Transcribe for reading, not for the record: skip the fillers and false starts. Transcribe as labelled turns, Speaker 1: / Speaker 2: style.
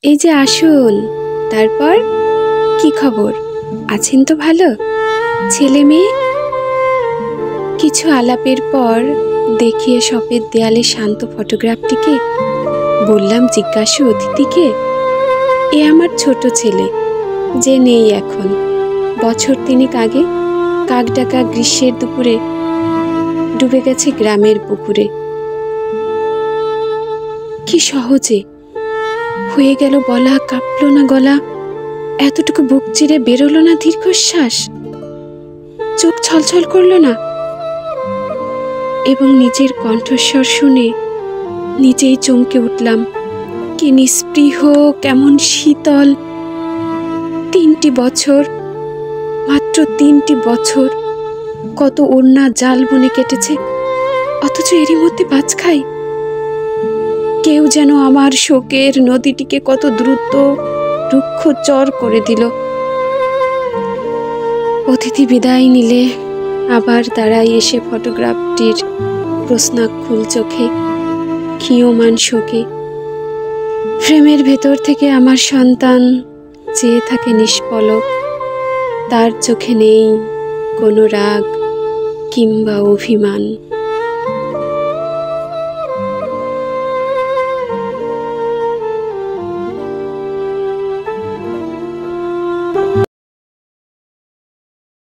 Speaker 1: এই যে আসুন। তারপর কি খবর? আছেন তো ভালো? ছেলে মেয়ে? কিছু আলাপের পর দেখিয়ে শপের দেয়ালে শান্ত ফটোগ্রাফটিকে বললাম জিজ্ঞাসু অতিথিকে, এ আমার ছোট ছেলে, যে নেই এখন। বছর তিনেক আগে কাকডাকা গ্রীষ্মের দুপুরে ডুবে গেছে গ্রামের পুকুরে। কি সহজে হয়ে গেল বলা, কাঁপল না গলা, এতটুকু বুক চিরে বেরোলো না দীর্ঘশ্বাস, চোখ ছলছল করলো না। এবং নিজের কণ্ঠস্বর শুনে নিজেই চমকে উঠলাম। কি নিস্পৃহ, কেমন শীতল। 3টি বছর, মাত্র 3টি বছর, কত ওড়না জাল বুনে কেটেছে, অথচ এরই মধ্যে বাজ খাই। কেউ যেন আমার শোকের নদীটিকে কত দ্রুত রুক্ষ চর করে দিল। অতিথি বিদায় নিলে আবার দাঁড়াই এসে ফটোগ্রাফটির প্রশ্নাকুল চোখে, ক্ষীয়মান শোকে। ফ্রেমের ভেতর থেকে আমার সন্তান চেয়ে থাকে নিষ্পলক, তার চোখে নেই কোনো রাগ কিংবা অভিমান।